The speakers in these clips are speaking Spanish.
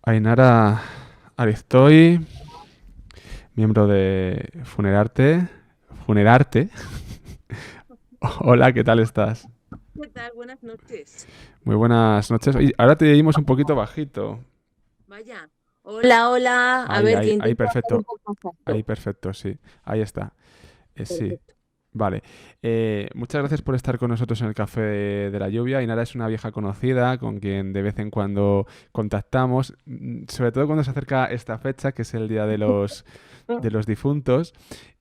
Ainara Aristoy, miembro de Funerarte. Funerarte. Hola, ¿qué tal estás? ¿Qué tal? Buenas noches. Muy buenas noches. Oye, ahora te oímos un poquito bajito. Vaya. Hola, hola. A Ahí, ver, que ahí, ahí, intento hablar un perfecto. poco más Ahí, alto. perfecto, sí. Ahí está. Sí. Perfecto. Vale. Muchas gracias por estar con nosotros en el Café de la Lluvia. Ainara es una vieja conocida con quien de vez en cuando contactamos, sobre todo cuando se acerca esta fecha, que es el Día de los Difuntos.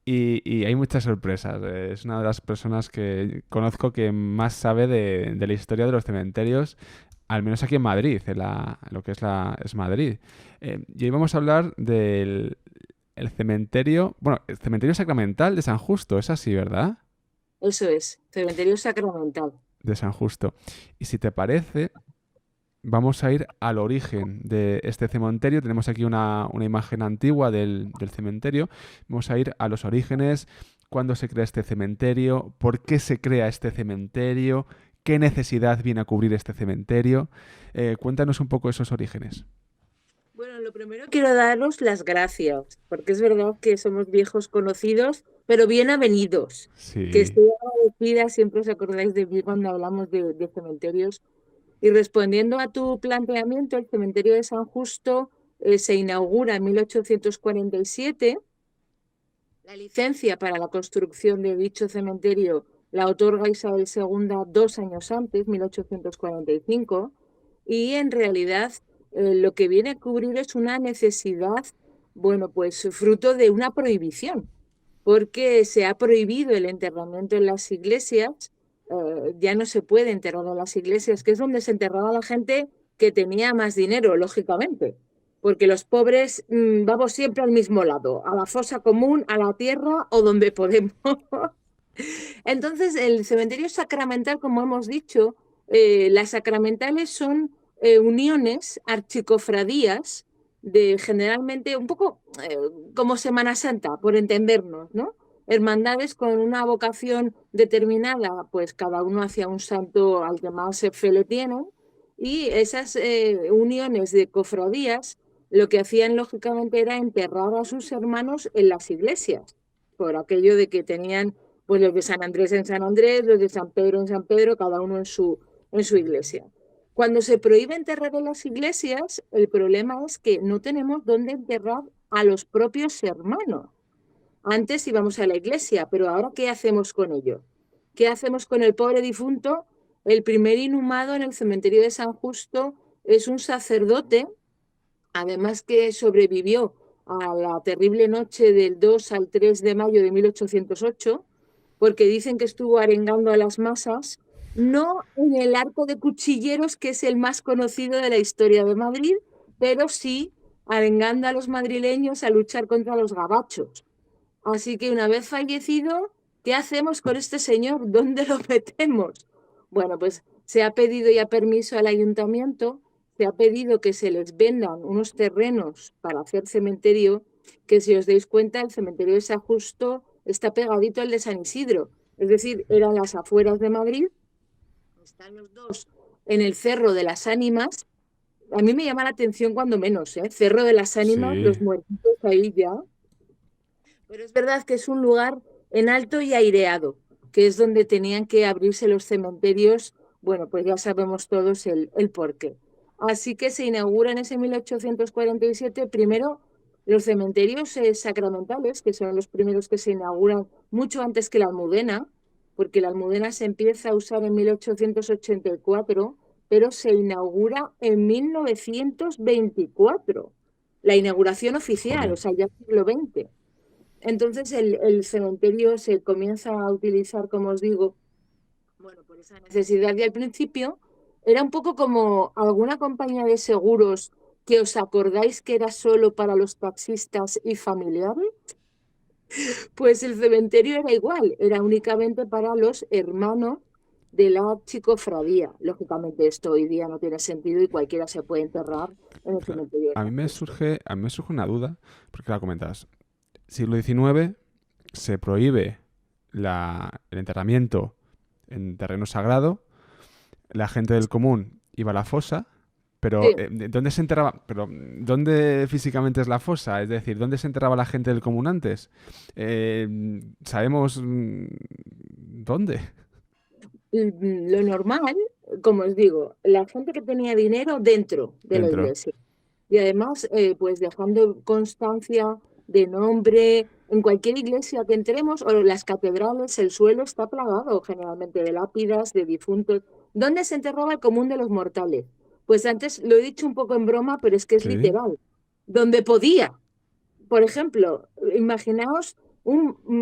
Y hay muchas sorpresas. Es una de las personas que conozco que más sabe de la historia de los cementerios, al menos aquí en Madrid, en lo que es Madrid. Y hoy vamos a hablar del el cementerio, bueno, el cementerio sacramental de San Justo, es así, ¿verdad? Eso es, cementerio sacramental. De San Justo. Y si te parece, vamos a ir al origen de este cementerio. Tenemos aquí una imagen antigua del cementerio. Vamos a ir a los orígenes, cuándo se crea este cementerio, por qué se crea este cementerio, qué necesidad viene a cubrir este cementerio. Cuéntanos un poco esos orígenes. Bueno, lo primero quiero daros las gracias, porque es verdad que somos viejos conocidos, pero bien avenidos. Que Sí. estoy agradecida, siempre os acordáis de mí cuando hablamos de cementerios. Y respondiendo a tu planteamiento, el cementerio de San Justo se inaugura en 1847. La licencia para la construcción de dicho cementerio la otorga Isabel II 2 años antes, 1845, y en realidad lo que viene a cubrir es una necesidad, bueno, pues fruto de una prohibición, porque se ha prohibido el enterramiento en las iglesias, ya no se puede enterrar en las iglesias, que es donde se enterraba la gente que tenía más dinero, lógicamente, porque los pobres vamos siempre al mismo lado, a la fosa común, a la tierra o donde podemos. Entonces, el cementerio sacramental, como hemos dicho, las sacramentales son uniones, archicofradías, de generalmente un poco como Semana Santa, por entendernos, ¿no? Hermandades con una vocación determinada, pues cada uno hacia un santo al que más fe le tienen, y esas uniones de cofradías lo que hacían lógicamente era enterrar a sus hermanos en las iglesias, por aquello de que tenían pues los de San Andrés en San Andrés, los de San Pedro en San Pedro, cada uno en su iglesia. Cuando se prohíbe enterrar en las iglesias, el problema es que no tenemos dónde enterrar a los propios hermanos. Antes íbamos a la iglesia, pero ahora ¿qué hacemos con ello? ¿Qué hacemos con el pobre difunto? El primer inhumado en el cementerio de San Justo es un sacerdote, además que sobrevivió a la terrible noche del 2 al 3 de mayo de 1808, porque dicen que estuvo arengando a las masas, no en el arco de cuchilleros, que es el más conocido de la historia de Madrid, pero sí arengando a los madrileños a luchar contra los gabachos. Así que una vez fallecido, ¿qué hacemos con este señor? ¿Dónde lo metemos? Bueno, pues se ha pedido ya permiso al ayuntamiento, se ha pedido que se les vendan unos terrenos para hacer cementerio, que si os dais cuenta, el cementerio de San Justo está pegadito al de San Isidro, es decir, eran las afueras de Madrid, están los dos en el Cerro de las Ánimas. A mí me llama la atención cuando menos, ¿eh? Cerro de las Ánimas, Sí. los muertitos ahí ya. Pero es verdad que es un lugar en alto y aireado, que es donde tenían que abrirse los cementerios. Bueno, pues ya sabemos todos el porqué. Así que se inaugura en ese 1847 primero los cementerios sacramentales, que son los primeros que se inauguran mucho antes que la Almudena, porque la Almudena se empieza a usar en 1884, pero se inaugura en 1924. La inauguración oficial, o Jolín. sea, ya siglo XX. Entonces el cementerio se comienza a utilizar, como os digo, bueno, por esa necesidad. Y al principio era un poco como alguna compañía de seguros que os acordáis que era solo para los taxistas y familiares. Pues el cementerio era igual, era únicamente para los hermanos de la chicofradía. Lógicamente esto hoy día no tiene sentido y cualquiera se puede enterrar en el Claro. cementerio de San Justo. A mí me surge una duda, porque la comentas. Siglo XIX se prohíbe el enterramiento en terreno sagrado, la gente del común iba a la fosa Pero, Sí. ¿dónde se enterraba? Pero, ¿dónde físicamente es la fosa? Es decir, ¿dónde se enterraba la gente del común antes? ¿Sabemos dónde? Lo normal, como os digo, la gente que tenía dinero dentro de la Dentro. iglesia. Y además, pues dejando constancia de nombre, en cualquier iglesia que entremos, o las catedrales, el suelo está plagado generalmente de lápidas, de difuntos. ¿Dónde se enterraba el común de los mortales? Pues antes lo he dicho un poco en broma, pero es que es Sí. literal. Donde podía. Por ejemplo, imaginaos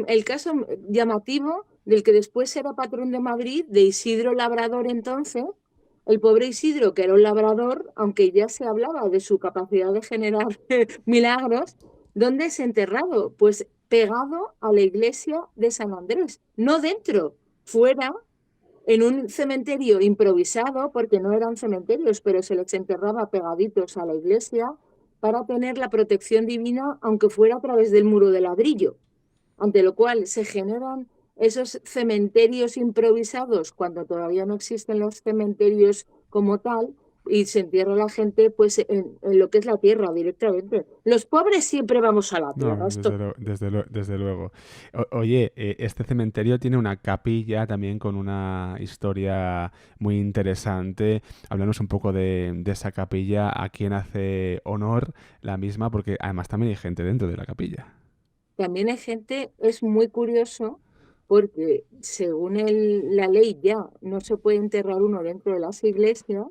el caso llamativo del que después era patrón de Madrid, de Isidro Labrador entonces, el pobre Isidro, que era un labrador, aunque ya se hablaba de su capacidad de generar milagros, ¿dónde es enterrado? Pues pegado a la iglesia de San Andrés, no dentro, fuera, en un cementerio improvisado, porque no eran cementerios, pero se les enterraba pegaditos a la iglesia para tener la protección divina, aunque fuera a través del muro de ladrillo, ante lo cual se generan esos cementerios improvisados cuando todavía no existen los cementerios como tal y se entierra la gente pues en lo que es la tierra directamente. Los pobres siempre vamos a la No, tierra, esto desde luego. Oye, este cementerio tiene una capilla también con una historia muy interesante. Háblanos un poco de esa capilla, a quién hace honor la misma, porque además también hay gente dentro de la capilla. también hay gente, es muy curioso porque según la ley ya no se puede enterrar uno dentro de las iglesias,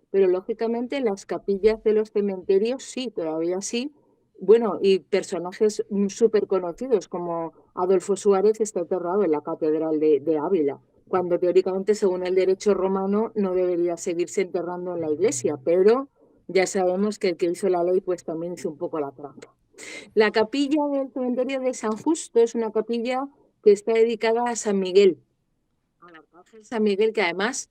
pero lógicamente en las capillas de los cementerios sí, todavía sí. Bueno, y personajes súper conocidos como Adolfo Suárez está enterrado en la Catedral de Ávila, cuando teóricamente, según el derecho romano, no debería seguirse enterrando en la iglesia, pero ya sabemos que el que hizo la ley pues también hizo un poco la trampa. La capilla del cementerio de San Justo es una capilla que está dedicada a San Miguel, al arcángel San Miguel, que además,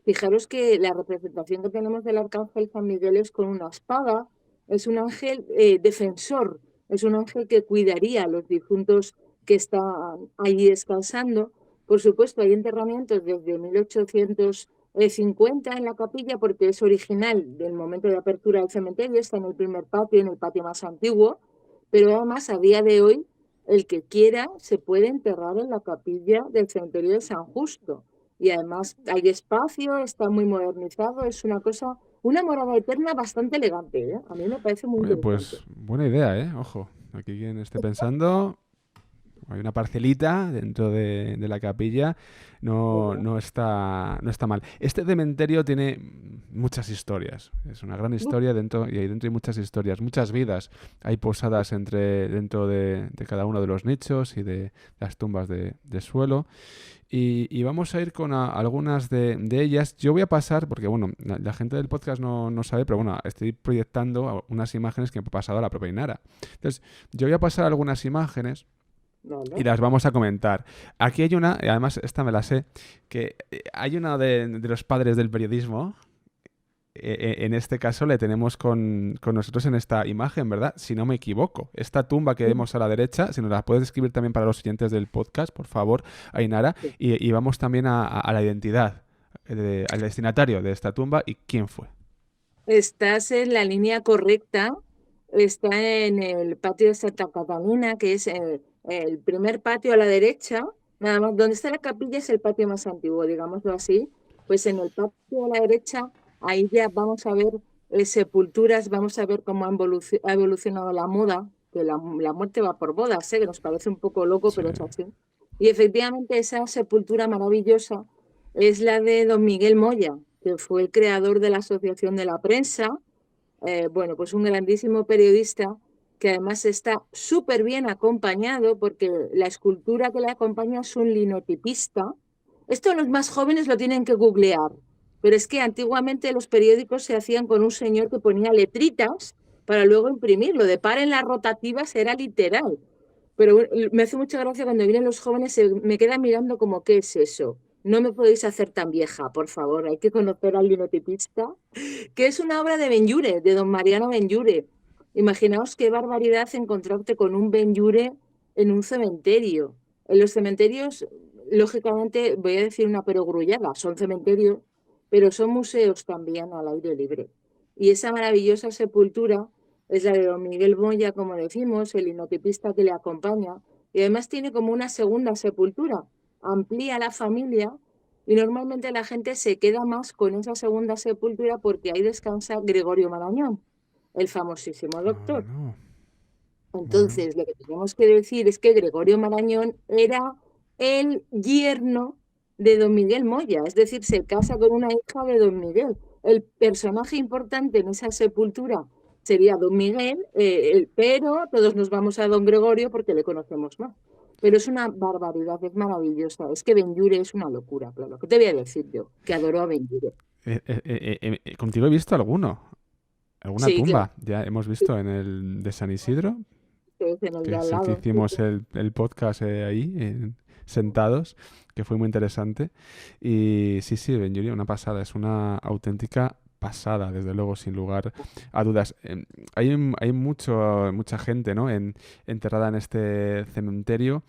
fijaros que la representación que tenemos del arcángel San Miguel es con una espada, es un ángel defensor, es un ángel que cuidaría a los difuntos que están allí descansando. Por supuesto, hay enterramientos desde 1850 en la capilla porque es original del momento de apertura del cementerio, está en el primer patio, en el patio más antiguo, pero además a día de hoy el que quiera se puede enterrar en la capilla del cementerio de San Justo. Y además hay espacio, está muy modernizado, es una cosa, una morada eterna bastante elegante, ¿eh? A mí me parece muy Oye, interesante. pues buena idea, ¿eh? Ojo, aquí quien esté pensando, hay una parcelita dentro de la capilla, no está mal. Este cementerio tiene muchas historias, es una gran historia dentro, y ahí dentro hay muchas historias, muchas vidas. Hay posadas dentro de cada uno de los nichos y de las tumbas de suelo. Y vamos a ir con algunas de ellas. Yo voy a pasar, porque bueno, la gente del podcast no sabe, pero bueno, estoy proyectando unas imágenes que me ha pasado a la propia Inara. Entonces, yo voy a pasar algunas imágenes y ¿Vale? las vamos a comentar. Aquí hay una, y además esta me la sé, que hay una de los padres del periodismo. En este caso le tenemos con nosotros en esta imagen, ¿verdad? Si no me equivoco. Esta tumba que vemos a la derecha, si nos la puedes escribir también para los oyentes del podcast, por favor, Ainara. Y vamos también a la identidad, al destinatario de esta tumba y quién fue. Estás en la línea correcta, está en el patio de Santa Catalina, que es el primer patio a la derecha, nada más, donde está la capilla es el patio más antiguo, digámoslo así, pues en el patio a la derecha, ahí ya vamos a ver sepulturas, vamos a ver cómo ha evolucionado la moda, que la muerte va por bodas, que nos parece un poco loco, Sí. pero es así. Y efectivamente esa sepultura maravillosa es la de don Miguel Moya, que fue el creador de la Asociación de la Prensa, bueno, pues un grandísimo periodista que además está súper bien acompañado porque la escultura que le acompaña es un linotipista. Esto los más jóvenes lo tienen que googlear, pero es que antiguamente los periódicos se hacían con un señor que ponía letritas para luego imprimirlo. De par en las rotativas era literal. Pero me hace mucha gracia cuando vienen los jóvenes, me quedan mirando como, ¿qué es eso? No me podéis hacer tan vieja, por favor. Hay que conocer al linotipista, que es una obra de Benlliure, de don Mariano Benlliure. Imaginaos qué barbaridad encontrarte con un Benlliure en un cementerio. En los cementerios, lógicamente, voy a decir una perogrullada, son cementerios, pero son museos también al aire libre. Y esa maravillosa sepultura es la de don Miguel Moya, como decimos, el linotipista que le acompaña. Y además tiene como una segunda sepultura, amplía la familia y normalmente la gente se queda más con esa segunda sepultura porque ahí descansa Gregorio Marañón, el famosísimo doctor. Bueno, bueno. Entonces, lo que tenemos que decir es que Gregorio Marañón era el yerno de don Miguel Moya, es decir, se casa con una hija de don Miguel. El personaje importante en esa sepultura sería don Miguel, pero todos nos vamos a don Gregorio porque le conocemos más. Pero es una barbaridad, es maravillosa. Es que Benlliure es una locura, claro. ¿Qué te voy a decir yo? Que adoro a Benlliure. Contigo he visto alguna Sí, claro, tumba. Ya hemos visto en el de San Isidro, es en el que de al es el que lado. Sí, hicimos el podcast ahí, sentados, que fue muy interesante. Y sí, sí, Benlliure, una pasada, es una auténtica pasada, desde luego, sin lugar a dudas. Hay mucha gente, ¿no? Enterrada en este cementerio.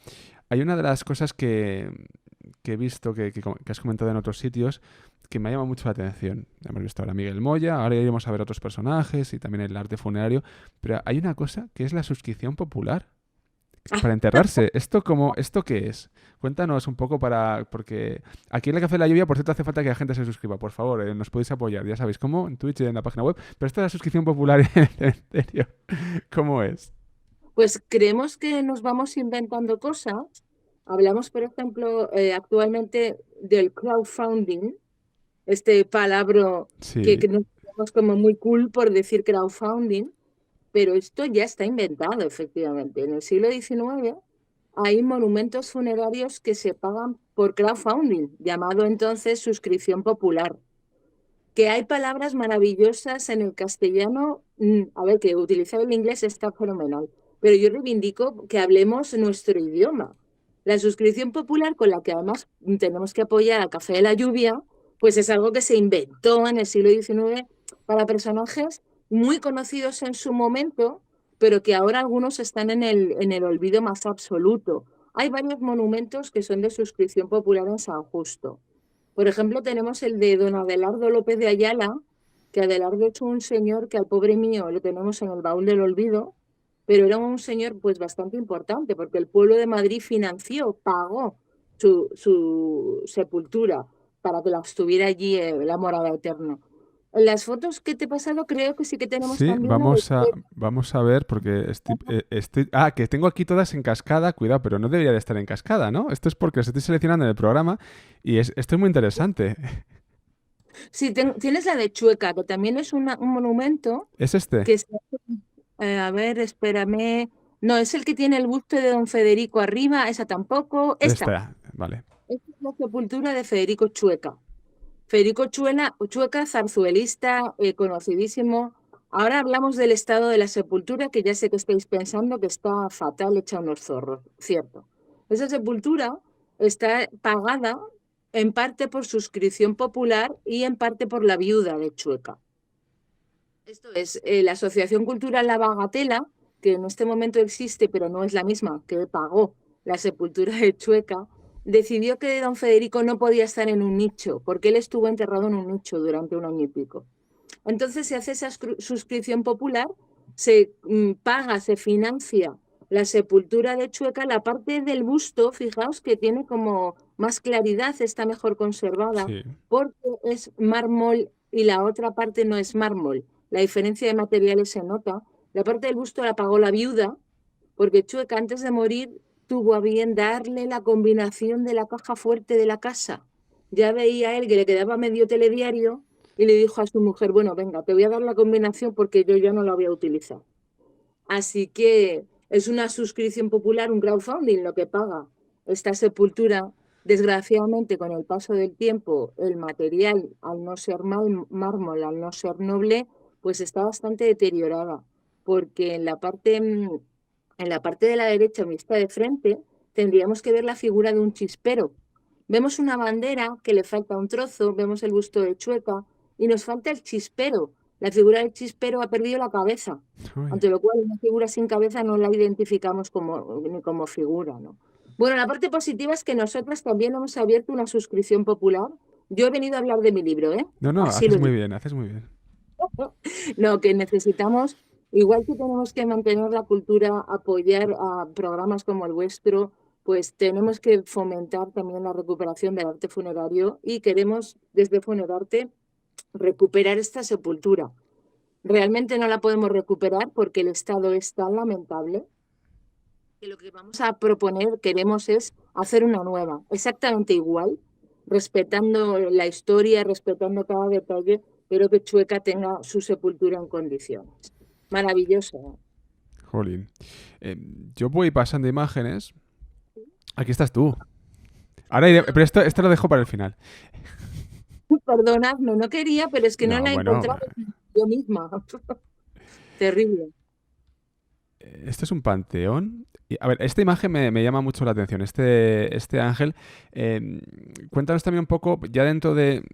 Hay una de las cosas que he visto, que has comentado en otros sitios, que me ha llamado mucho la atención. Hemos visto ahora a Miguel Moya, ahora iremos a ver otros personajes y también el arte funerario, pero hay una cosa que es la suscripción popular para enterrarse. ¿Esto qué es? Cuéntanos un poco porque aquí en el Café de la Lluvia, por cierto, hace falta que la gente se suscriba, por favor, nos podéis apoyar, ya sabéis cómo, en Twitch y en la página web, pero esto de la suscripción popular en el cementerio, ¿cómo es? pues creemos que nos vamos inventando cosas. Hablamos, por ejemplo, actualmente del crowdfunding, este palabra Sí, que nos tenemos como muy cool por decir crowdfunding, pero esto ya está inventado, efectivamente. En el siglo XIX hay monumentos funerarios que se pagan por crowdfunding, llamado entonces suscripción popular. Que hay palabras maravillosas en el castellano, a ver, que utilizar el inglés está fenomenal, pero yo reivindico que hablemos nuestro idioma. La suscripción popular, con la que además tenemos que apoyar al Café de la Lluvia, pues es algo que se inventó en el siglo XIX para personajes muy conocidos en su momento, pero que ahora algunos están en el olvido más absoluto. Hay varios monumentos que son de suscripción popular en San Justo. Por ejemplo, tenemos el de don Adelardo López de Ayala, que Adelardo es un señor que al pobre mío lo tenemos en el baúl del olvido, pero era un señor pues bastante importante, porque el pueblo de Madrid financió, pagó su sepultura para que la estuviera allí la morada eterna. En las fotos que te he pasado creo que sí que tenemos sí, también la de vamos a ver, porque que tengo aquí todas en cascada, cuidado, pero no debería de estar en cascada, ¿no? Esto es porque las estoy seleccionando en el programa y esto es muy interesante. Sí, tienes la de Chueca, que también es un monumento ¿Es este? que se a ver, espérame. No, es el que tiene el busto de don Federico arriba, esa tampoco. Esta. Esta, vale. Esta es la sepultura de Federico Chueca. Chueca, zarzuelista, conocidísimo. Ahora hablamos del estado de la sepultura, que ya sé que estáis pensando que está fatal, hecha unos zorros, cierto. Esa sepultura está pagada en parte por suscripción popular y en parte por la viuda de Chueca. Esto es la Asociación Cultural La Bagatela, que en este momento existe, pero no es la misma que pagó la sepultura de Chueca, decidió que don Federico no podía estar en un nicho, porque él estuvo enterrado en un nicho durante un año y pico. Entonces se hace esa suscripción popular, se paga, se financia la sepultura de Chueca, la parte del busto, fijaos que tiene como más claridad, está mejor conservada, Sí. porque es mármol y la otra parte no es mármol. La diferencia de materiales se nota. La parte del busto la pagó la viuda, porque Chueca antes de morir tuvo a bien darle la combinación de la caja fuerte de la casa. Ya veía él que le quedaba medio telediario y le dijo a su mujer, bueno, venga, te voy a dar la combinación porque yo ya no la voy a utilizar. Así que es una suscripción popular, un crowdfunding lo que paga esta sepultura. Desgraciadamente, con el paso del tiempo, el material, al no ser mármol, al no ser noble, pues está bastante deteriorada, porque en la parte de la derecha, vista de frente, tendríamos que ver la figura de un chispero. Vemos una bandera que le falta un trozo, vemos el busto de Chueca y nos falta el chispero. La figura del chispero ha perdido la cabeza, Uy. ante lo cual una figura sin cabeza no la identificamos como, ni como figura, ¿no? Bueno, la parte positiva es que nosotros también hemos abierto una suscripción popular. Yo he venido a hablar de mi libro, ¿eh? No, no, Así haces lo muy digo. bien, haces muy bien. No, que necesitamos, igual que tenemos que mantener la cultura, apoyar a programas como el vuestro, pues tenemos que fomentar también la recuperación del arte funerario y queremos desde Funerarte recuperar esta sepultura. Realmente no la podemos recuperar porque el estado es tan lamentable que lo que vamos a proponer, queremos es hacer una nueva, exactamente igual, respetando la historia, respetando cada detalle, pero que Chueca tenga su sepultura en condiciones. Maravilloso. ¿No? Jolín. Eh, yo voy pasando imágenes. Aquí estás tú. Ahora pero esto lo dejo para el final. Perdonadme, no quería, pero es que no No, la he bueno, encontrado yo misma. Terrible. esto es un panteón. A ver, esta imagen me llama mucho la atención. Este ángel. eh, Cuéntanos también un poco, ya dentro del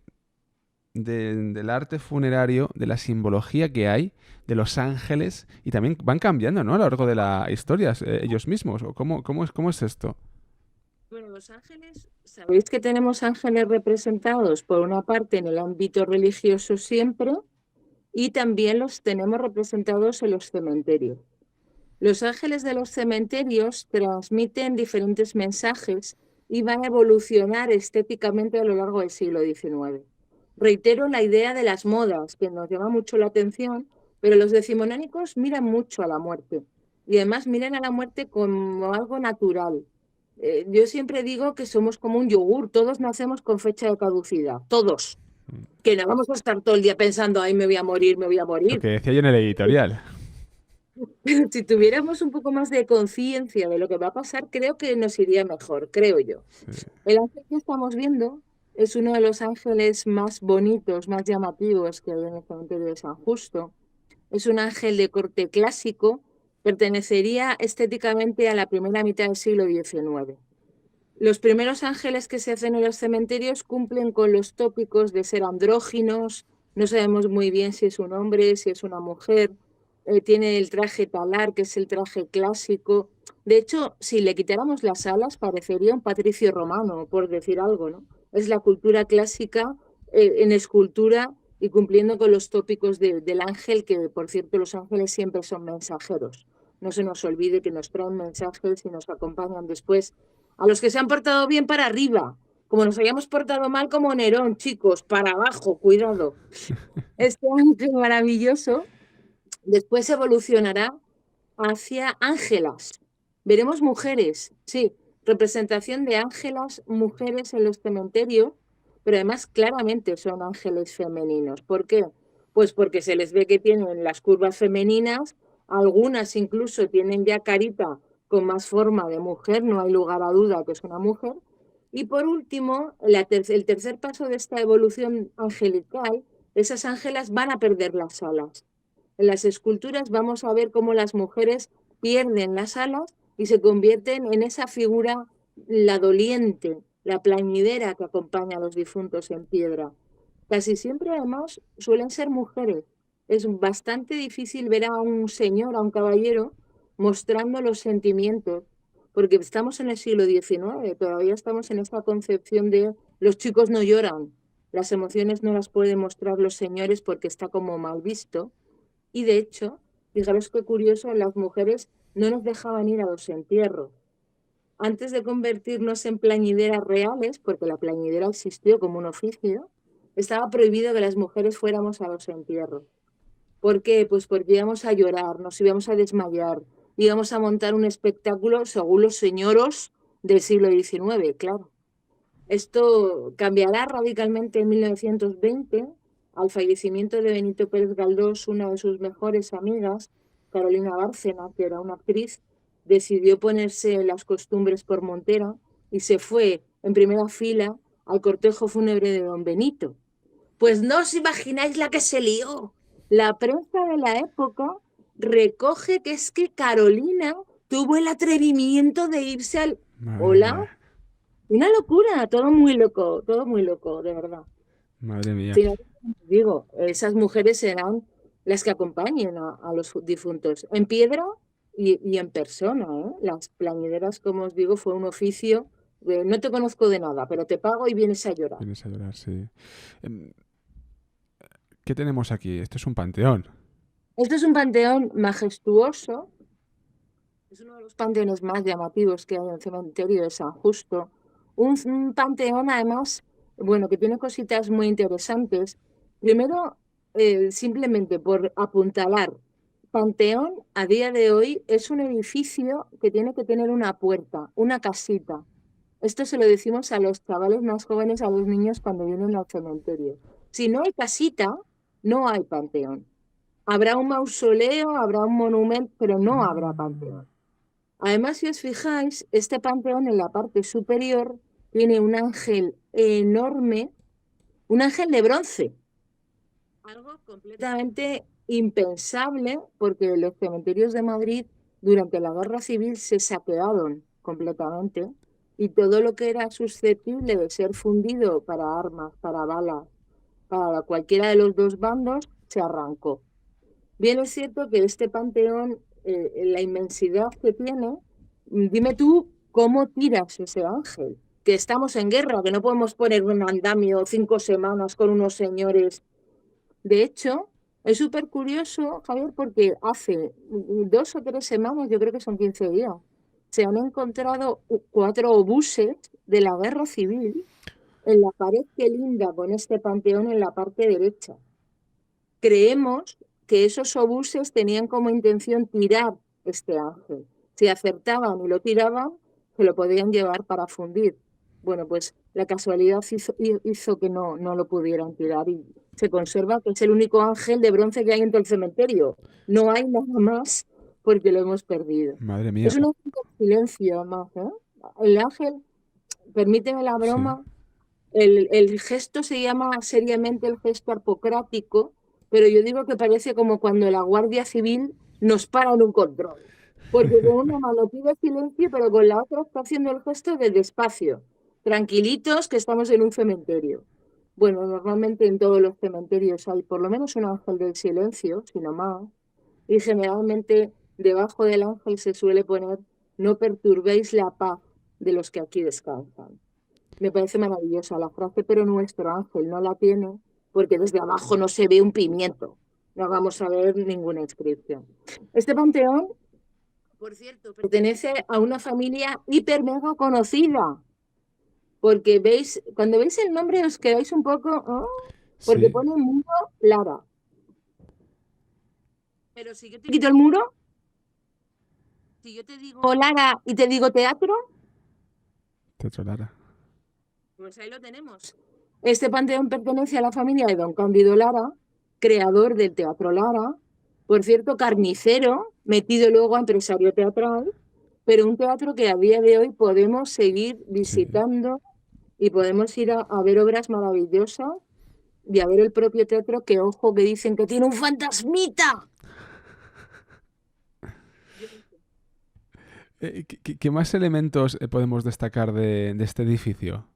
arte funerario, de la simbología que hay, de los ángeles, y también van cambiando, ¿no? A lo largo de la historia, ellos mismos. ¿O cómo es esto? Bueno, los ángeles, sabéis que tenemos ángeles representados por una parte en el ámbito religioso siempre y también los tenemos representados en los cementerios. Los ángeles de los cementerios transmiten diferentes mensajes y van a evolucionar estéticamente a lo largo del siglo XIX. Reitero la idea de las modas, que nos llama mucho la atención, pero los decimonónicos miran mucho a la muerte y además miran a la muerte como algo natural. Yo siempre digo que somos como un yogur, todos nacemos con fecha de caducidad, todos, que no vamos a estar todo el día pensando, ay, me voy a morir, me voy a Lo morir. que decía yo en el editorial. Pero si tuviéramos un poco más de conciencia de lo que va a pasar, creo que nos iría mejor, creo yo. Sí. El ángel que estamos viendo es uno de los ángeles más bonitos, más llamativos que hay en el cementerio de San Justo. Es un ángel de corte clásico, pertenecería estéticamente a la primera mitad del siglo XIX. Los primeros ángeles que se hacen en los cementerios cumplen con los tópicos de ser andróginos, no sabemos muy bien si es un hombre, si es una mujer, tiene el traje talar, que es el traje clásico. De hecho, si le quitáramos las alas, parecería un patricio romano, por decir algo, ¿no? Es la cultura clásica en escultura y cumpliendo con los tópicos del ángel, que por cierto los ángeles siempre son mensajeros. No se nos olvide que nos traen mensajes y nos acompañan después a los que se han portado bien para arriba, como nos hayamos portado mal como Nerón, chicos, para abajo, cuidado. Este ángel maravilloso después evolucionará hacia ángelas. Veremos mujeres, sí, representación de ángelas, mujeres en los cementerios, pero además claramente son ángeles femeninos. ¿Por qué? Pues porque se les ve que tienen las curvas femeninas, algunas incluso tienen ya carita con más forma de mujer, no hay lugar a duda que es una mujer. Y por último, el tercer paso de esta evolución angelical, esas ángelas van a perder las alas. En las esculturas vamos a ver cómo las mujeres pierden las alas y se convierten en esa figura, la doliente, la plañidera que acompaña a los difuntos en piedra. Casi siempre, además, suelen ser mujeres. Es bastante difícil ver a un señor, a un caballero, mostrando los sentimientos, porque estamos en el siglo XIX, todavía estamos en esta concepción de los chicos no lloran, las emociones no las pueden mostrar los señores porque está como mal visto. Y de hecho, fijaros qué curioso, las mujeres no nos dejaban ir a los entierros. Antes de convertirnos en plañideras reales, porque la plañidera existió como un oficio, estaba prohibido que las mujeres fuéramos a los entierros. ¿Por qué? Pues porque íbamos a llorar, nos íbamos a desmayar, íbamos a montar un espectáculo según los señoros del siglo XIX, claro. Esto cambiará radicalmente en 1920, al fallecimiento de Benito Pérez Galdós, una de sus mejores amigas, Carolina Bárcena, que era una actriz, decidió ponerse las costumbres por montera y se fue en primera fila al cortejo fúnebre de don Benito. Pues no os imagináis la que se lió. La prensa de la época recoge que es que Carolina tuvo el atrevimiento de irse al... Madre Hola, mía. una locura, todo muy loco, de verdad. Madre mía. Finalmente, digo, esas mujeres serán las que acompañen a los difuntos en piedra y en persona, ¿eh? Las plañideras, como os digo, fue un oficio de no te conozco de nada, pero te pago y vienes a llorar. Vienes a llorar, sí. Em, ¿Qué tenemos aquí? Esto es un panteón. Este es un panteón majestuoso, es uno de los panteones más llamativos que hay en el cementerio de San Justo. Un panteón, además, bueno, que tiene cositas muy interesantes. Primero, simplemente por apuntalar, Panteón a día de hoy es un edificio que tiene que tener una puerta, una casita. Esto se lo decimos a los chavales más jóvenes, a los niños cuando vienen al cementerio. Si no hay casita, no hay panteón. Habrá un mausoleo, habrá un monumento, pero no habrá panteón. Además, si os fijáis, este panteón en la parte superior tiene un ángel enorme, un ángel de bronce. Algo completamente impensable porque los cementerios de Madrid durante la Guerra Civil se saquearon completamente y todo lo que era susceptible de ser fundido para armas, para balas, para cualquiera de los dos bandos, se arrancó. Bien es cierto que este panteón, la inmensidad que tiene, dime tú cómo tiras ese ángel, que estamos en guerra, que no podemos poner un andamio 5 semanas con unos señores. De hecho, es súper curioso, Javier, porque hace 2 o 3 semanas, yo creo que son 15 días, se han encontrado 4 obuses de la guerra civil en la pared que linda con este panteón en la parte derecha. Creemos que esos obuses tenían como intención tirar este ángel. Si acertaban y lo tiraban, se lo podían llevar para fundir. Bueno, pues la casualidad hizo que no lo pudieran tirar y se conserva que es el único ángel de bronce que hay en todo el cementerio. No hay nada más porque lo hemos perdido. Madre mía. Es un ángel de silencio, además, ¿eh? El ángel, permíteme la Sí. broma, el gesto se llama seriamente el gesto apocrático, pero yo digo que parece como cuando la Guardia Civil nos para en un control. Porque con una mano pide silencio, pero con la otra está haciendo el gesto de despacio. Tranquilitos, que estamos en un cementerio. Bueno, normalmente en todos los cementerios hay por lo menos un ángel del silencio, si no más. Y generalmente debajo del ángel se suele poner: no perturbéis la paz de los que aquí descansan. Me parece maravillosa la frase, pero nuestro ángel no la tiene porque desde abajo no se ve un pimiento. No vamos a ver ninguna inscripción. Este panteón, por cierto, pertenece a una familia hiper mega conocida, porque veis, cuando veis el nombre os quedáis un poco, ¿oh? Porque Sí. pone Muro Lara. Pero si yo te quito el muro, si yo te digo Lara y te digo teatro, Teatro Lara. pues ahí lo tenemos. Este panteón pertenece a la familia de don Cándido Lara, creador del Teatro Lara, por cierto, carnicero, metido luego a empresario teatral, pero un teatro que a día de hoy podemos seguir Sí. visitando y podemos ir a ver obras maravillosas y a ver el propio teatro que, ojo, que dicen que tiene un fantasmita. ¿Qué más elementos podemos destacar de este edificio?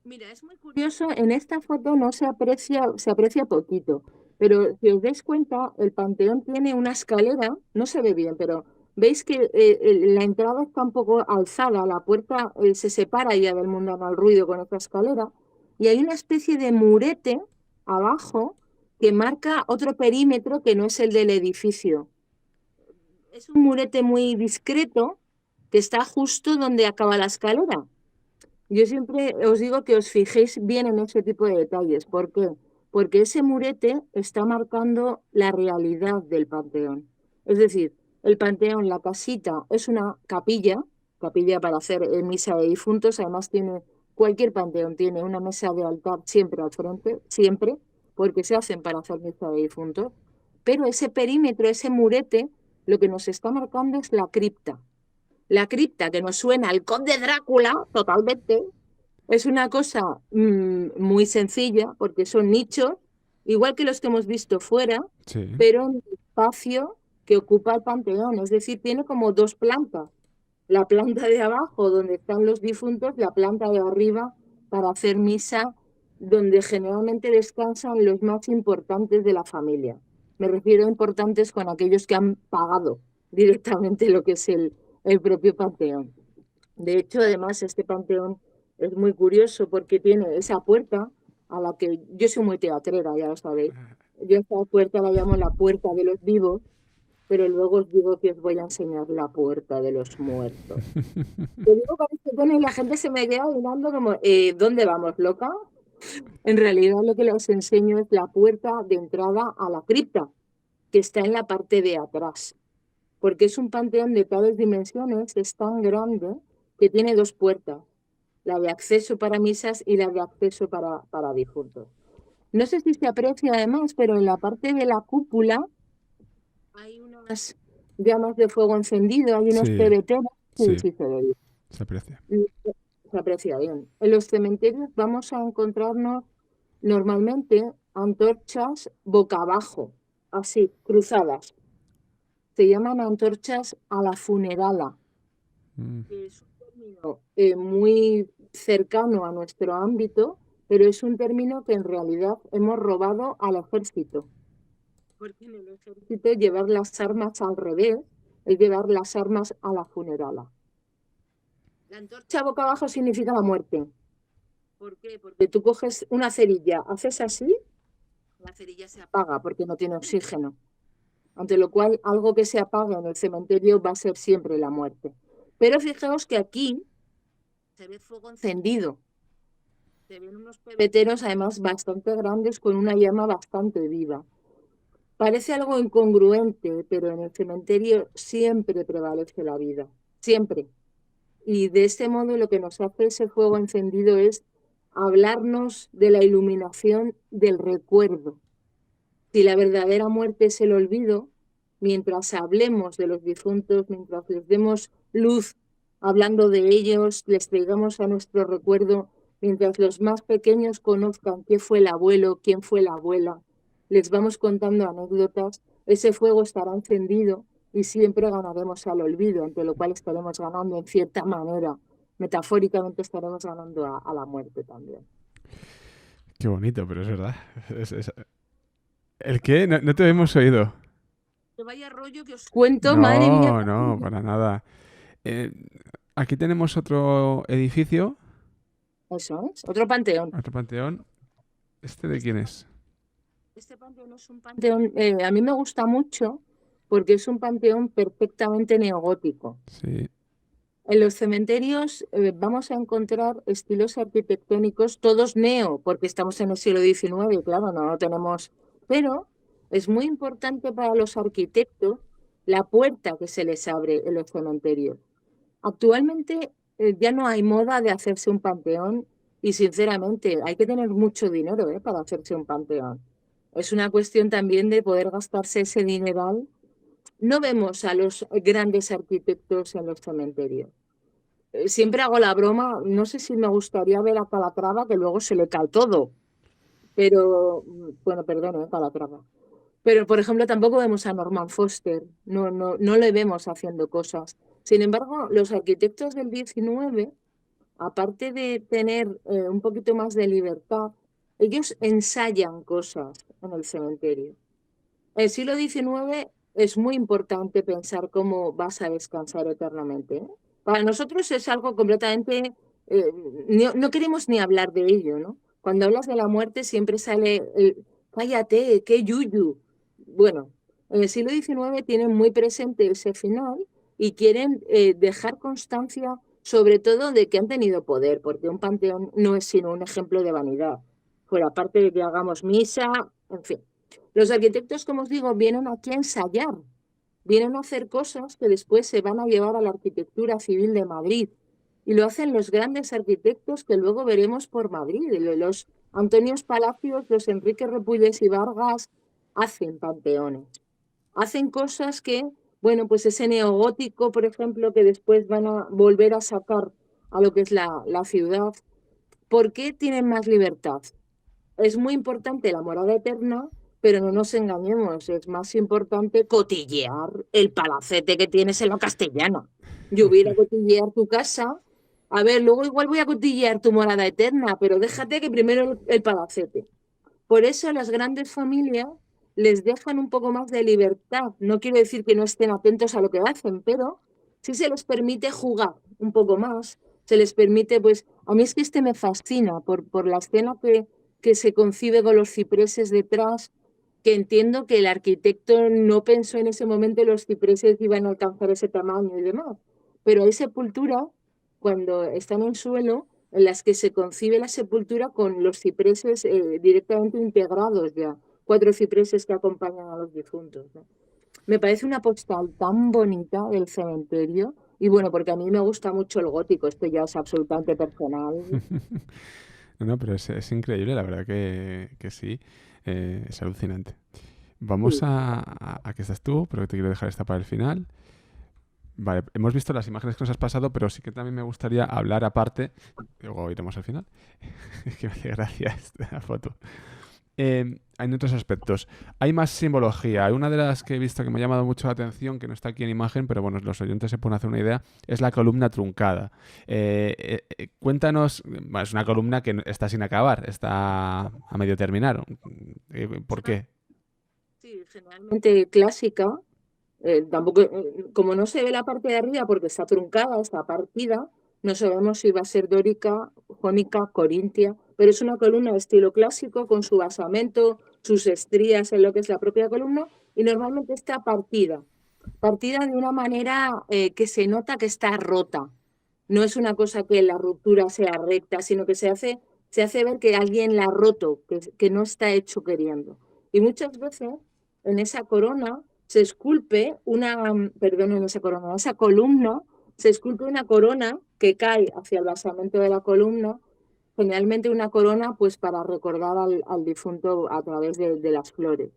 Mira, es muy curioso, en esta foto no se aprecia poquito, pero si os dais cuenta, el panteón tiene una escalera, no se ve bien, pero veis que la entrada está un poco alzada, la puerta se separa ya del mundo al ruido con esta escalera, y hay una especie de murete abajo que marca otro perímetro que no es el del edificio. Es un murete muy discreto que está justo donde acaba la escalera. Yo siempre os digo que os fijéis bien en ese tipo de detalles. ¿Por qué? Porque ese murete está marcando la realidad del panteón. Es decir, el panteón, la casita, es una capilla, capilla para hacer misa de difuntos. Además tiene, cualquier panteón tiene una mesa de altar siempre al frente, siempre, porque se hacen para hacer misa de difuntos. Pero ese perímetro, ese murete, lo que nos está marcando es la cripta. La cripta, que nos suena al conde Drácula totalmente, es una cosa muy sencilla porque son nichos, igual que los que hemos visto fuera, Sí. pero en el espacio que ocupa el panteón. Es decir, tiene como dos plantas. La planta de abajo donde están los difuntos, la planta de arriba para hacer misa, donde generalmente descansan los más importantes de la familia. Me refiero a importantes con aquellos que han pagado directamente lo que es el propio panteón. De hecho, además, este panteón es muy curioso porque tiene esa puerta a la que yo soy muy teatrera, ya lo sabéis. Yo a esta puerta la llamo la puerta de los vivos, pero luego os digo que os voy a enseñar la puerta de los muertos. Te digo para este tono y la gente se me queda mirando como, ¿dónde vamos, loca? En realidad lo que les enseño es la puerta de entrada a la cripta, que está en la parte de atrás, porque es un panteón de tales dimensiones, es tan grande que tiene dos puertas, la de acceso para misas y la de acceso para difuntos. No sé si se aprecia además, pero en la parte de la cúpula hay unas llamas de fuego encendido, hay unos Sí, pebeteros, sí, sí, sí se ve bien. se aprecia. Se aprecia bien. En los cementerios vamos a encontrarnos normalmente antorchas boca abajo, así, cruzadas. Se llaman antorchas a la funerala. Mm. Es un término muy cercano a nuestro ámbito, pero es un término que en realidad hemos robado al ejército. Porque en el ejército llevar las armas al revés es llevar las armas a la funerala. La antorcha boca abajo significa la muerte. ¿Por qué? Porque tú coges una cerilla, haces así, la cerilla se apaga porque no tiene oxígeno. Ante lo cual, algo que se apaga en el cementerio va a ser siempre la muerte. Pero fijaos que aquí se ve fuego encendido. Se ven unos pebeteros además bastante grandes con una llama bastante viva. Parece algo incongruente, pero en el cementerio siempre prevalece la vida. Siempre. Y de este modo lo que nos hace ese fuego encendido es hablarnos de la iluminación del recuerdo. Si la verdadera muerte es el olvido, mientras hablemos de los difuntos, mientras les demos luz hablando de ellos, les traigamos a nuestro recuerdo, mientras los más pequeños conozcan quién fue el abuelo, quién fue la abuela, les vamos contando anécdotas, ese fuego estará encendido y siempre ganaremos al olvido, ante lo cual estaremos ganando en cierta manera, metafóricamente estaremos ganando a la muerte también. Qué bonito, pero es verdad. ¿El qué? No, no te hemos oído. Que vaya rollo que os cuento, madre mía. No, no, para nada. Eh, aquí tenemos otro edificio, Eso es, otro panteón. otro panteón. ¿Este de quién es? Este panteón es un panteón, a mí me gusta mucho porque es un panteón perfectamente neogótico. Sí. En los cementerios vamos a encontrar estilos arquitectónicos, todos neo, porque estamos en el siglo XIX, claro, no tenemos. Pero es muy importante para los arquitectos la puerta que se les abre en los cementerios. Actualmente ya no hay moda de hacerse un panteón y sinceramente hay que tener mucho dinero para hacerse un panteón. Es una cuestión también de poder gastarse ese dineral. No vemos a los grandes arquitectos en los cementerios. Siempre hago la broma, no sé si me gustaría ver a Calatrava, que luego se le cae todo, pero, bueno, perdón, Calatrava. Pero, por ejemplo, tampoco vemos a Norman Foster, no le vemos haciendo cosas. Sin embargo, los arquitectos del 19, aparte de tener un poquito más de libertad, ellos ensayan cosas en el cementerio. En el siglo XIX es muy importante pensar cómo vas a descansar eternamente. Para nosotros es algo completamente... no queremos ni hablar de ello, ¿no? Cuando hablas de la muerte siempre sale el, cállate, qué yuyu. Bueno, en el siglo XIX tienen muy presente ese final y quieren dejar constancia sobre todo de que han tenido poder, porque un panteón no es sino un ejemplo de vanidad. Fuera parte de que hagamos misa, en fin. Los arquitectos, como os digo, vienen aquí a ensayar, vienen a hacer cosas que después se van a llevar a la arquitectura civil de Madrid. Y lo hacen los grandes arquitectos que luego veremos por Madrid. Los Antonios Palacios, los Enrique Repulles y Vargas hacen panteones. Hacen cosas que, bueno, pues ese neogótico, por ejemplo, que después van a volver a sacar a lo que es la ciudad. ¿Por qué tienen más libertad? Es muy importante la morada eterna, pero no nos engañemos, es más importante cotillear el palacete que tienes en la Castellana. Yo voy a ir a cotillear tu casa, a ver, luego igual voy a cotillear tu morada eterna, pero déjate que primero el palacete. Por eso a las grandes familias les dejan un poco más de libertad. No quiero decir que no estén atentos a lo que hacen, pero sí se les permite jugar un poco más, se les permite, pues, a mí es que este me fascina por la escena que que se concibe con los cipreses detrás, que entiendo que el arquitecto no pensó en ese momento los cipreses iban a alcanzar ese tamaño y demás. Pero hay sepulturas, cuando están en suelo, en las que se concibe la sepultura con los cipreses directamente integrados ya, 4 cipreses que acompañan a los difuntos, ¿no? Me parece una postal tan bonita del cementerio. Y bueno, porque a mí me gusta mucho el gótico, esto ya es absolutamente personal. No, no, pero es increíble, la verdad que sí. Es alucinante. Vamos Sí. a que estás tú, pero te quiero dejar esta para el final. Vale, hemos visto las imágenes que nos has pasado, pero sí que también me gustaría hablar aparte. Luego iremos al final. Es que me hace gracia esta foto. Hay otros aspectos. Hay más simbología. Hay una de las que he visto que me ha llamado mucho la atención, que no está aquí en imagen, pero bueno, los oyentes se pueden hacer una idea, es la columna truncada. Cuéntanos, bueno, es una columna que está sin acabar, está a medio terminar. Es ¿Por una, qué? sí, generalmente clásica. Tampoco, como no se ve la parte de arriba porque está truncada, está partida, no sabemos si va a ser dórica, jónica, corintia, pero es una columna de estilo clásico con su basamento, sus estrías en lo que es la propia columna y normalmente está partida de una manera que se nota que está rota. No es una cosa que la ruptura sea recta, sino que se hace ver que alguien la ha roto, que no está hecho queriendo. Y muchas veces en esa corona se esculpe perdón, en esa corona, en esa columna se esculpe una corona que cae hacia el basamento de la columna, generalmente una corona pues para recordar al difunto a través de las flores.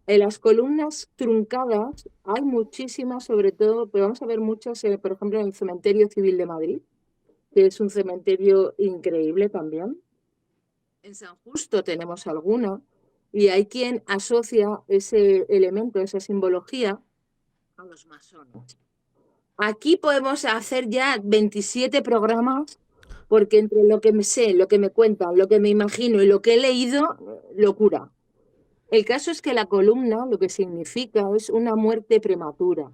En las columnas truncadas hay muchísimas, sobre todo, pero vamos a ver muchas, por ejemplo, en el Cementerio Civil de Madrid, que es un cementerio increíble también. En San Justo tenemos alguna, y hay quien asocia ese elemento, esa simbología, a los masones. Aquí podemos hacer ya 27 programas, porque entre lo que me sé, lo que me cuentan, lo que me imagino y lo que he leído, locura. El caso es que la columna lo que significa es una muerte prematura.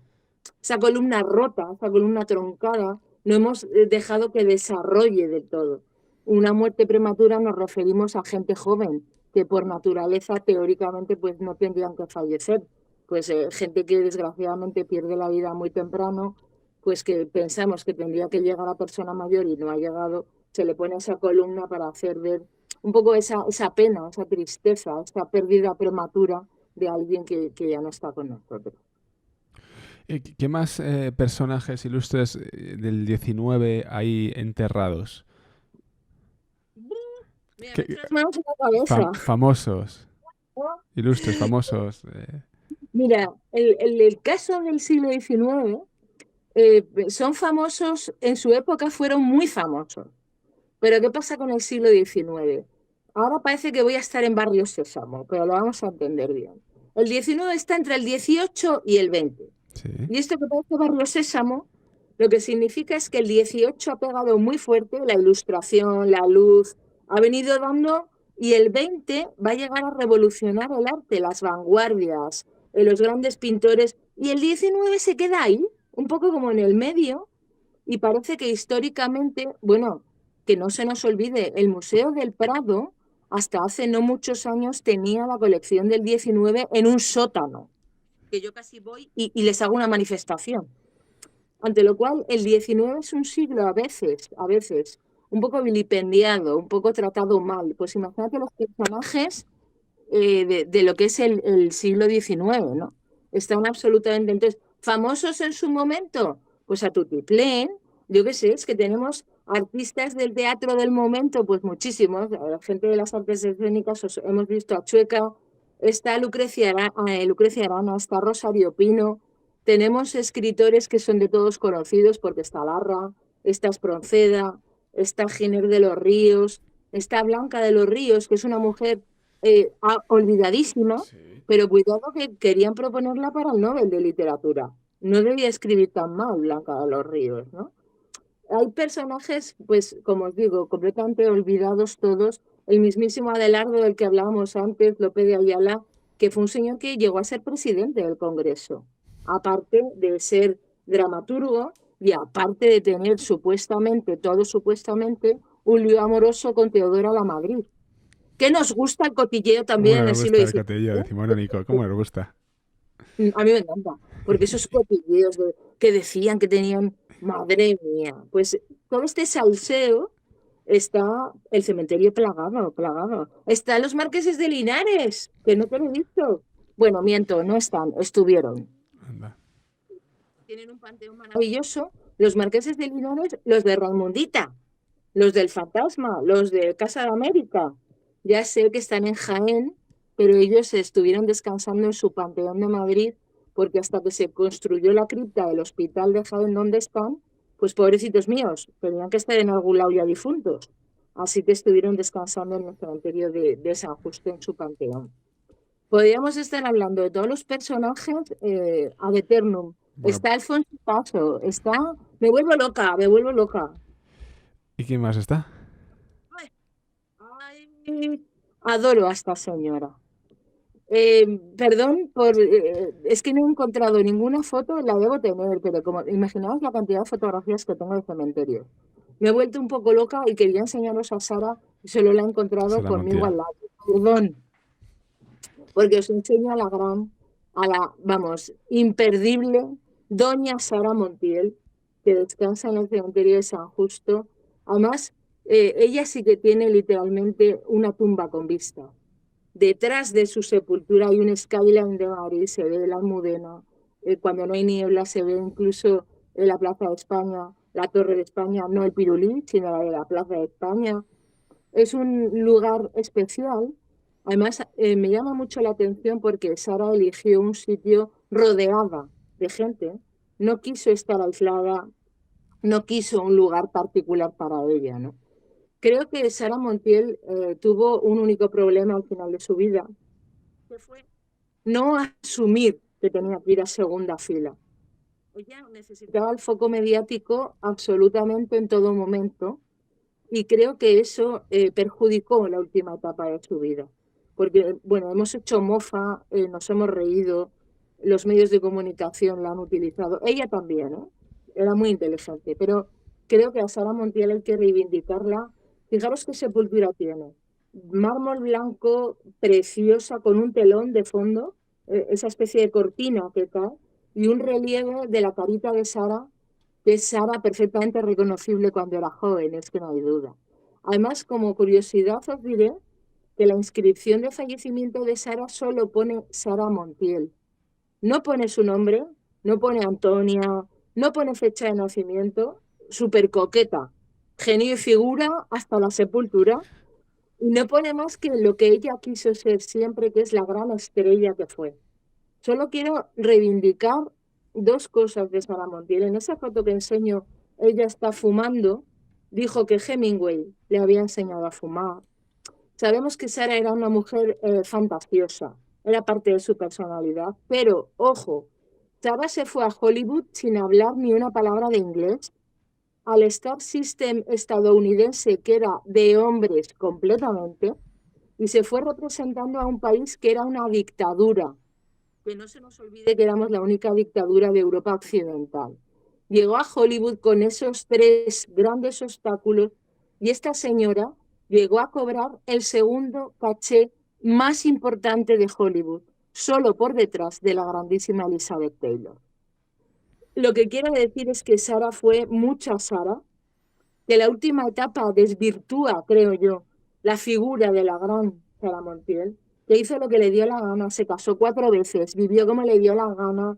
Esa columna rota, esa columna troncada, no hemos dejado que desarrolle del todo. Una muerte prematura nos referimos a gente joven, que por naturaleza teóricamente pues no tendrían que fallecer. Pues gente que desgraciadamente pierde la vida muy temprano, pues que pensamos que tendría que llegar a persona mayor y no ha llegado, se le pone esa columna para hacer ver un poco esa pena, esa tristeza, esa pérdida prematura de alguien que ya no está con nosotros. ¿Qué más personajes ilustres del 19 hay enterrados? Mira, me ¿Qué- traes manos en la cabeza. famosos, ilustres, famosos. Mira, el caso del siglo XIX, son famosos, en su época fueron muy famosos. Pero ¿qué pasa con el siglo XIX? Ahora parece que voy a estar en Barrio Sésamo, pero lo vamos a entender bien. El 19 está entre el 18 y el 20. Sí. Y esto que parece Barrio Sésamo, lo que significa es que el 18 ha pegado muy fuerte la ilustración, la luz, ha venido dando, y el 20 va a llegar a revolucionar el arte, las vanguardias, los grandes pintores, y el 19 se queda ahí, un poco como en el medio, y parece que históricamente, bueno, que no se nos olvide, el Museo del Prado hasta hace no muchos años tenía la colección del 19 en un sótano, que yo casi voy y les hago una manifestación. Ante lo cual, el 19 es un siglo a veces, un poco vilipendiado, un poco tratado mal. Pues imagínate los personajes de lo que es el siglo XIX, ¿no? Están absolutamente. Entonces, famosos en su momento, pues a Tutiplén, yo qué sé, es que tenemos artistas del teatro del momento, pues muchísimos, la gente de las artes escénicas, hemos visto a Chueca, está Lucrecia Arana, está Rosario Pino, tenemos escritores que son de todos conocidos, porque está Larra, está Espronceda, está Giner de los Ríos, está Blanca de los Ríos, que es una mujer olvidadísima, Sí. pero cuidado que querían proponerla para el Nobel de Literatura. No debía escribir tan mal Blanca de los Ríos, ¿no? Hay personajes, pues, como os digo, completamente olvidados todos. El mismísimo Adelardo del que hablábamos antes, Lope de Ayala, que fue un señor que llegó a ser presidente del Congreso, aparte de ser dramaturgo y aparte de tener supuestamente, todo supuestamente, un lío amoroso con Teodora Lamadrid. que nos gusta el cotilleo ¿Cómo también no en el nos siglo gusta el XIX. cotillo? Decimos, bueno, Nico, ¿cómo nos gusta? A mí me encanta, porque esos cotilleos que decían que tenían, madre mía, pues todo este salseo está el cementerio plagado, plagado. Están los marqueses de Linares, que no te lo he visto. Bueno, miento, no están, estuvieron. Anda. Tienen un panteón maravilloso. Los marqueses de Linares, los de Raimundita, los del Fantasma, los de Casa de América. Ya sé que están en Jaén, pero ellos estuvieron descansando en su panteón de Madrid, porque hasta que se construyó la cripta del hospital de Jaén donde están, pues pobrecitos míos, tenían que estar en algún lado ya difuntos. Así que estuvieron descansando en el cementerio de San Justo en su panteón. Podríamos estar hablando de todos los personajes ad eternum. Bueno, Está Alfonso Paso, está... Me vuelvo loca, me vuelvo loca. ¿y quién más está? Ay, adoro a esta señora. Perdón por... es que no he encontrado ninguna foto, la debo tener, pero como imaginaos la cantidad de fotografías que tengo de cementerio. Me he vuelto un poco loca y quería enseñaros a Sara y solo la he encontrado Sara conmigo Montiel. al lado. Perdón, porque os enseño a la gran, a la, vamos, imperdible doña Sara Montiel, que descansa en el cementerio de San Justo. Además, ella sí que tiene literalmente una tumba con vista. Detrás de su sepultura hay un skyline de Madrid, se ve la Almudena. Cuando no hay niebla se ve incluso la Plaza de España, la Torre de España, no el Pirulí, sino la de la Plaza de España. Es un lugar especial. Además, me llama mucho la atención porque Sara eligió un sitio rodeada de gente. No quiso estar aislada, no quiso un lugar particular para ella, ¿no? Creo que Sara Montiel tuvo un único problema al final de su vida, que fue no asumir que tenía que ir a segunda fila. Ella necesitaba el foco mediático absolutamente en todo momento y creo que eso perjudicó la última etapa de su vida. Porque, bueno, hemos hecho mofa, nos hemos reído, los medios de comunicación la han utilizado. Ella también, ¿eh? Era muy inteligente, pero creo que a Sara Montiel hay que reivindicarla. Fijaros qué sepultura tiene. Mármol blanco, preciosa, con un telón de fondo, esa especie de cortina que cae, y un relieve de la carita de Sara, que es Sara perfectamente reconocible cuando era joven, es que no hay duda. Además, como curiosidad os diré que la inscripción de fallecimiento de Sara solo pone Sara Montiel. No pone su nombre, no pone Antonia, no pone fecha de nacimiento, súper coqueta, genio y figura hasta la sepultura, y no pone más que lo que ella quiso ser siempre, que es la gran estrella que fue. Solo quiero reivindicar dos cosas de Sara Montiel. En esa foto que enseño, ella está fumando. Dijo que Hemingway le había enseñado a fumar. Sabemos que Sara era una mujer fantasiosa, era parte de su personalidad, pero ojo, Sara se fue a Hollywood sin hablar ni una palabra de inglés, al Star System estadounidense, que era de hombres completamente, y se fue representando a un país que era una dictadura, que no se nos olvide que éramos la única dictadura de Europa occidental. Llegó a Hollywood con esos tres grandes obstáculos y esta señora llegó a cobrar el segundo caché más importante de Hollywood, solo por detrás de la grandísima Elizabeth Taylor. Lo que quiero decir es que Sara fue mucha Sara, que la última etapa desvirtúa, creo yo, la figura de la gran Sara Montiel, que hizo lo que le dio la gana, se casó 4 veces, vivió como le dio la gana,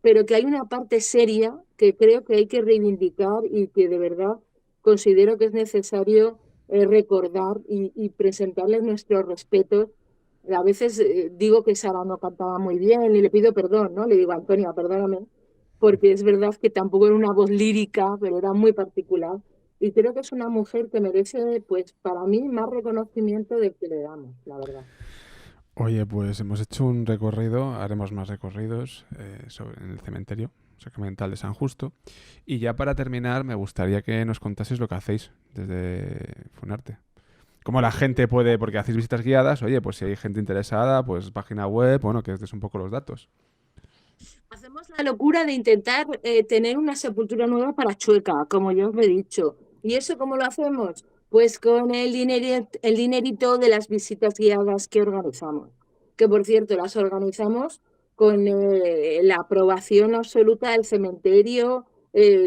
pero que hay una parte seria que creo que hay que reivindicar y que de verdad considero que es necesario recordar y presentarles nuestro respeto. A veces digo que Sara no cantaba muy bien y le pido perdón, ¿no? Le digo, Antonia, perdóname, porque es verdad que tampoco era una voz lírica, pero era muy particular. Y creo que es una mujer que merece, pues, para mí, más reconocimiento del que le damos, la verdad. Oye, pues hemos hecho un recorrido, haremos más recorridos en el cementerio sacramental de San Justo. Y ya para terminar, me gustaría que nos contaseis lo que hacéis desde Funarte. Cómo la gente puede, porque hacéis visitas guiadas, oye, pues si hay gente interesada, pues página web, bueno, que des un poco los datos. Hacemos la locura de intentar tener una sepultura nueva para Chueca, como yo os he dicho. ¿Y eso cómo lo hacemos? Pues con el dinerito de las visitas guiadas que organizamos, que por cierto las organizamos con la aprobación absoluta del cementerio,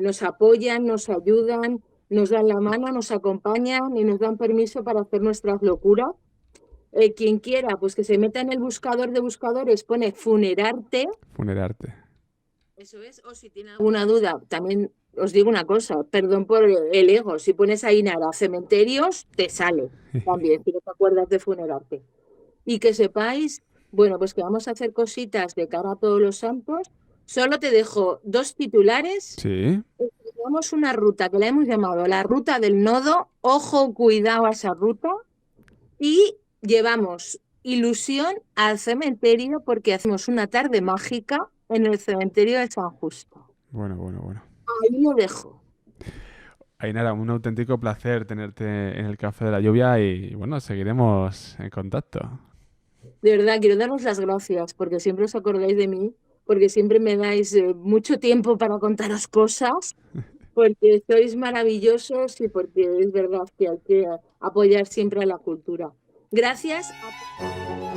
nos apoyan, nos ayudan, nos dan la mano, nos acompañan y nos dan permiso para hacer nuestras locuras. Quien quiera, pues que se meta en el buscador de buscadores, pone Funerarte. Funerarte. Eso es, o si tiene alguna duda, también os digo una cosa, perdón por el ego, si pones ahí nada, cementerios, te sale también, si no te acuerdas de Funerarte. Y que sepáis, bueno, pues que vamos a hacer cositas de cara a todos los santos. Solo te dejo dos titulares. Sí. Tenemos una ruta que la hemos llamado la ruta del nodo, ojo, cuidado a esa ruta, y llevamos ilusión al cementerio porque hacemos una tarde mágica en el cementerio de San Justo. Bueno, bueno, bueno. Ahí lo dejo. Ainara, un auténtico placer tenerte en el Café de la Lluvia y bueno, seguiremos en contacto. De verdad, quiero daros las gracias porque siempre os acordáis de mí, porque siempre me dais mucho tiempo para contaros cosas, porque sois maravillosos y porque es verdad que hay que apoyar siempre a la cultura. Gracias a